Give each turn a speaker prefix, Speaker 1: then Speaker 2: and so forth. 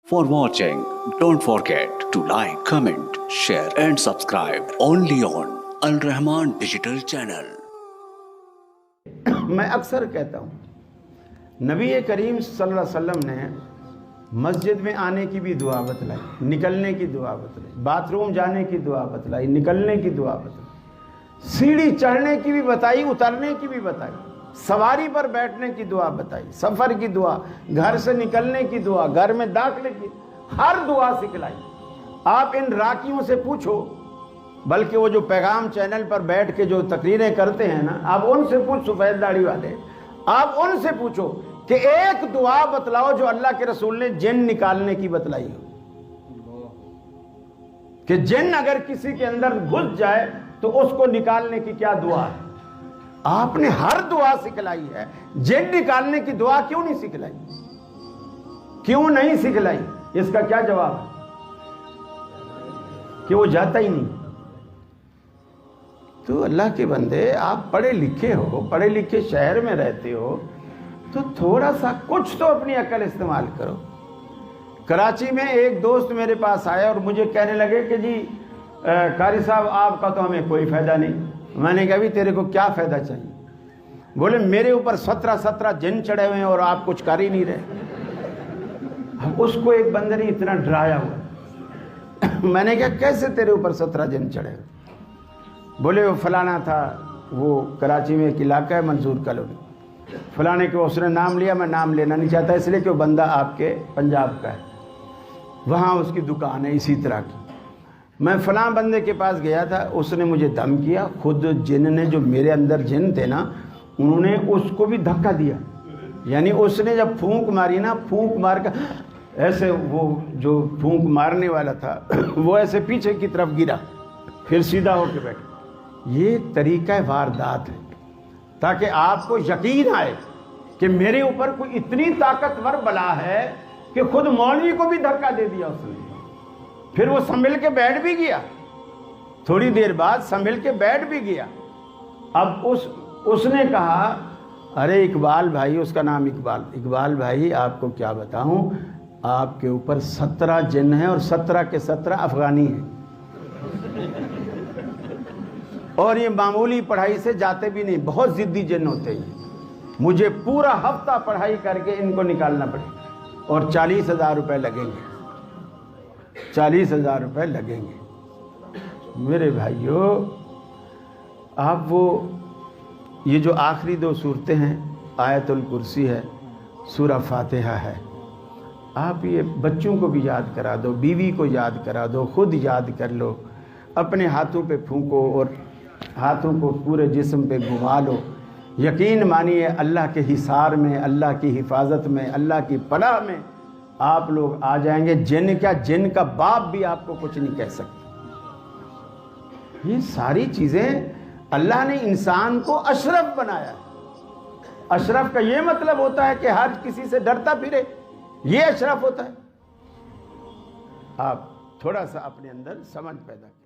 Speaker 1: For watching, don't forget to like, comment, share and subscribe only on Al Rahman Digital Channel.
Speaker 2: मैं अक्सर कहता हूँ नबी करीम सल्लल्लाहु अलैहि वसल्लम ने मस्जिद में आने की भी दुआ बतलाई, निकलने की दुआ बतलाई, बाथरूम जाने की दुआ बतलाई, निकलने की दुआ बतलाई, सीढ़ी चढ़ने की भी बताई, उतरने की भी बताई, सवारी पर बैठने की दुआ बताई, सफ़र की दुआ, घर से निकलने की दुआ, घर में दाखिले की, हर दुआ सिखलाई। आप इन राकियों से पूछो, बल्कि वो जो पैगाम चैनल पर बैठ के जो तकरीरें करते हैं ना, आप उनसे पूछ, सफ़ेद दाढ़ी वाले, आप उनसे पूछो कि एक दुआ बतलाओ जो अल्लाह के रसूल ने जिन निकालने की बतलाई हो, कि जिन अगर किसी के अंदर घुस जाए तो उसको निकालने की क्या दुआ है। आपने हर दुआ सिखलाई है, जिन निकालने की दुआ क्यों नहीं सिखलाई? क्यों नहीं सिखलाई? इसका क्या जवाब है? कि वो जाता ही नहीं। तो अल्लाह के बंदे, आप पढ़े लिखे हो, पढ़े लिखे शहर में रहते हो, तो थोड़ा सा कुछ तो अपनी अकल इस्तेमाल करो। कराची में एक दोस्त मेरे पास आया और मुझे कहने लगे कि जी कारी साहब, आपका तो हमें कोई फ़ायदा नहीं। मैंने कहा भी तेरे को क्या फ़ायदा चाहिए? बोले मेरे ऊपर 17 जिन चढ़े हुए हैं और आप कुछ कर ही नहीं रहे। अब उसको एक बंदे ने इतना डराया हुआ। मैंने कहा कैसे तेरे ऊपर 17 जिन चढ़े हुए? बोले वो फलाना था, वो कराची में एक इलाका है मंसूर कॉलोनी, फलाने के उसने नाम लिया, मैं नाम लेना नहीं चाहता इसलिए कि वो बंदा आपके पंजाब का है, वहाँ उसकी दुकान है इसी तरह की। मैं फलां बंदे के पास गया था, उसने मुझे दम किया, खुद जिन ने, जो मेरे अंदर जिन थे ना, उन्होंने उसको भी धक्का दिया। यानी उसने जब फूंक मारी ना, फूंक मार कर ऐसे, वो जो फूंक मारने वाला था वो ऐसे पीछे की तरफ गिरा, फिर सीधा होकर बैठा। ये तरीका वारदात है, ताकि आपको यकीन आए कि मेरे ऊपर कोई इतनी ताकतवर बला है कि खुद मौलवी को भी धक्का दे दिया उसने। फिर वो संभल के बैठ भी गया, थोड़ी देर बाद संभल के बैठ भी गया। अब उसने कहा, अरे इकबाल भाई, उसका नाम इकबाल भाई, आपको क्या बताऊं, आपके ऊपर 17 जिन हैं और 17 के 17 अफगानी हैं, और ये मामूली पढ़ाई से जाते भी नहीं, बहुत ज़िद्दी जिन होते हैं। मुझे पूरा हफ्ता पढ़ाई करके इनको निकालना पड़ेगा और 40,000 रुपये लगेंगे, 40,000 रुपये लगेंगे। मेरे भाइयों, आप वो ये जो आखिरी 2 सूरतें हैं, आयतुल कुर्सी है, सूरह फातिहा है, आप ये बच्चों को भी याद करा दो, बीवी को याद करा दो, खुद याद कर लो, अपने हाथों पे फूंको और हाथों को पूरे जिस्म पे घुमा लो। यकीन मानिए अल्लाह के हिसार में, अल्लाह की हिफाजत में, अल्लाह की पनाह में आप लोग आ जाएंगे। जिन का बाप भी आपको कुछ नहीं कह सकता। ये सारी चीज़ें अल्लाह ने इंसान को अशरफ बनाया है। अशरफ का ये मतलब होता है कि हर किसी से डरता फिरे, ये अशरफ होता है। आप थोड़ा सा अपने अंदर समझ पैदा करें।